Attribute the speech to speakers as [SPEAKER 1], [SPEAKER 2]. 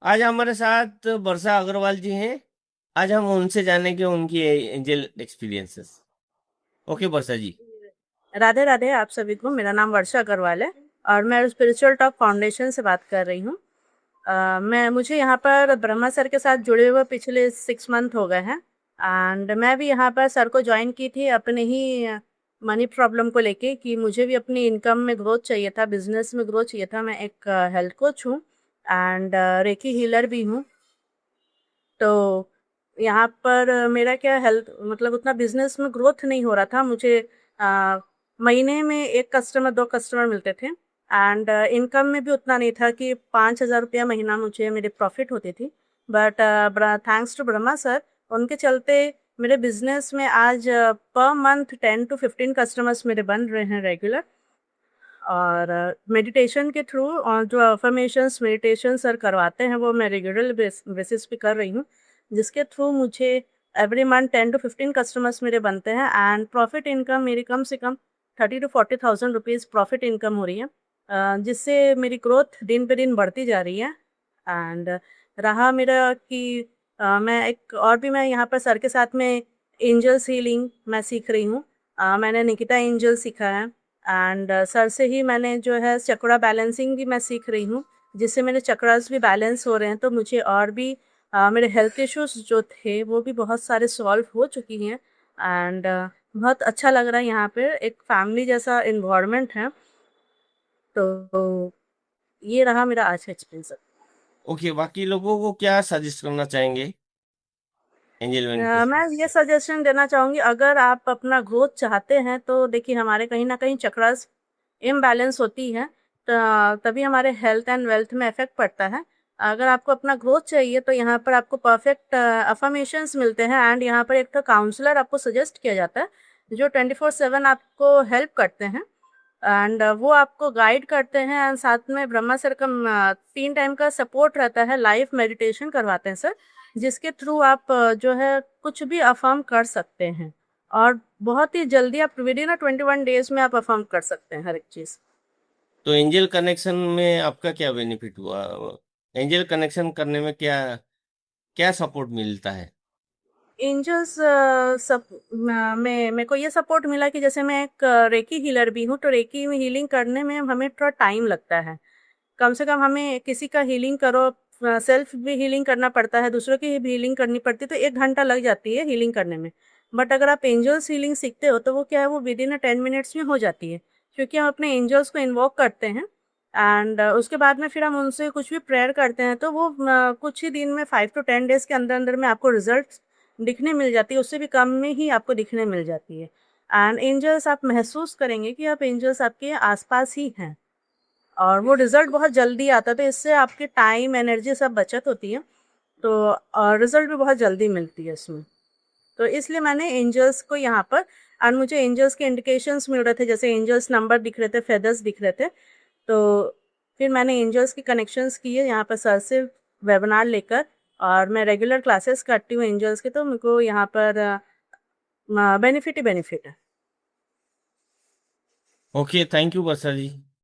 [SPEAKER 1] आज हमारे साथ वर्षा अग्रवाल जी हैं। आज हम उनसे जानेंगे उनकी एंजल एक्सपीरियंसेस। ओके वर्षा जी।
[SPEAKER 2] राधे राधे आप सभी को। मेरा नाम वर्षा अग्रवाल है और मैं स्पिरिचुअल टॉक फाउंडेशन से बात कर रही हूँ। मैं मुझे यहाँ पर ब्रह्मा सर के साथ जुड़े हुए पिछले 6 मंथ हो गए हैं। एंड मैं भी यहाँ पर सर को ज्वाइन की थी अपने ही मनी प्रॉब्लम को लेके कि मुझे भी अपनी इनकम में ग्रोथ चाहिए था, बिजनेस में ग्रोथ चाहिए था। मैं एक हेल्थ कोच हूँ एंड रेकी हीलर भी हूँ। तो यहाँ पर मेरा क्या हेल्थ मतलब उतना बिजनेस में ग्रोथ नहीं हो रहा था। मुझे अ, महीने में 1 कस्टमर 2 कस्टमर मिलते थे एंड इनकम में भी उतना नहीं था कि 5,000 रुपया महीना मुझे मेरे प्रॉफिट होती थी। But thanks to Brahma sir, उनके चलते मेरे बिजनेस में आज पर मंथ 10 to 15 कस्टमर्स मेरे बन रहे हैं रेगुलर। और मेडिटेशन के थ्रू और जो अफर्मेशंस मेडिटेशन सर करवाते हैं वो मैं रेगुलर बेसिस पे कर रही हूँ, जिसके थ्रू मुझे एवरी मंथ 10 to 15 कस्टमर्स मेरे बनते हैं एंड प्रॉफिट इनकम मेरी कम से कम 30 to 40 thousand rupees profit income हो रही है। जिससे मेरी ग्रोथ दिन पे दिन बढ़ती जा रही है। एंड रहा मेरा कि मैं एक और भी मैं यहाँ पर सर के साथ में एंजल्स हीलिंग मैं सीख रही हूँ। मैंने निकिता एंजल सीखा है एंड सर से ही मैंने जो है चक्रा बैलेंसिंग भी मैं सीख रही हूँ, जिससे मेरे चक्रास भी बैलेंस हो रहे हैं। तो मुझे और भी मेरे हेल्थ इश्यूज जो थे वो भी बहुत सारे सॉल्व हो चुकी हैं एंड बहुत अच्छा लग रहा है। यहाँ पे एक फैमिली जैसा इन्वायरमेंट है। तो ये रहा मेरा आज का एक्सपीरियंस।
[SPEAKER 1] ओके, बाकी लोगों को क्या सजेस्ट करना चाहेंगे एंजल
[SPEAKER 2] मैं
[SPEAKER 1] मैनिफेस्टेशन
[SPEAKER 2] ये
[SPEAKER 1] से?
[SPEAKER 2] सजेशन देना चाहूँगी, अगर आप अपना ग्रोथ चाहते हैं तो देखिए हमारे कहीं न कहीं चक्रास इम्बैलेंस होती है, तभी हमारे हेल्थ एंड वेल्थ में इफ़ेक्ट पड़ता है। अगर आपको अपना ग्रोथ चाहिए तो यहाँ पर आपको परफेक्ट अफ़र्मेशंस मिलते हैं एंड यहाँ पर एक तो काउंसलर आपको सजेस्ट किया जाता है, जो 24/7 आपको हेल्प करते हैं एंड वो आपको गाइड करते हैं एंड साथ में ब्रह्मा सर का 3 टाइम का सपोर्ट रहता है, लाइव मेडिटेशन करवाते हैं सर, जिसके थ्रू आप जो है कुछ भी अफ़र्म कर सकते हैं और बहुत ही जल्दी आप विदिन 21 डेज़ में आप अफ़र्म कर सकते हैं हर एक चीज़।
[SPEAKER 1] तो एंजल कनेक्शन में आपका क्या बेनिफिट हुआ? एंजल कनेक्शन करने में क्या क्या सपोर्ट मिलता है?
[SPEAKER 2] एंजल्स सब में मेरे को ये सपोर्ट मिला कि जैसे मैं एक रेकी हीलर भी हूँ, तो रेकी में हीलिंग करने में हमें थोड़ा टाइम लगता है। कम से कम हमें किसी का हीलिंग करो, सेल्फ भी हीलिंग करना पड़ता है, दूसरों की भी हीलिंग करनी पड़ती है, तो 1 घंटा लग जाती है हीलिंग करने में। बट अगर आप एंजल्स हीलिंग सीखते हो तो वो क्या है, वो विदिन 10 मिनट्स में हो जाती है, क्योंकि हम अपने एंजल्स को इन्वोक करते हैं एंड उसके बाद में फिर हम उनसे कुछ भी प्रेयर करते हैं तो वो कुछ ही दिन में 5 to 10 डेज़ के अंदर-अंदर में आपको रिज़ल्ट्स दिखने मिल जाती है, उससे भी कम में ही आपको दिखने मिल जाती है। एंड एंजल्स आप महसूस करेंगे कि आप एंजल्स आपके आस-पास ही हैं। और वो रिज़ल्ट बहुत जल्दी आता है, तो इससे आपकी टाइम, एनर्जी सब बचत होती है। तो रिज़ल्ट भी बहुत जल्दी मिलती है इसमें। तो इसलिए मैंने एंजल्स को यहाँ पर और मुझे एंजल्स के इंडिकेशंस मिल रहे थे, जैसे एंजल्स नंबर दिख रहे थे, फेदर्स दिख रहे थे। तो फिर मैंने एंजल्स के कनेक्शंस किए यहाँ पर सर से वेबिनार लेकर और मैं रेगुलर क्लासेस करती हूँ एंजल्स के, तो मेरे को यहाँ पर बेनिफिट ही बेनिफिट है।
[SPEAKER 1] Okay, thank you Varsha ji.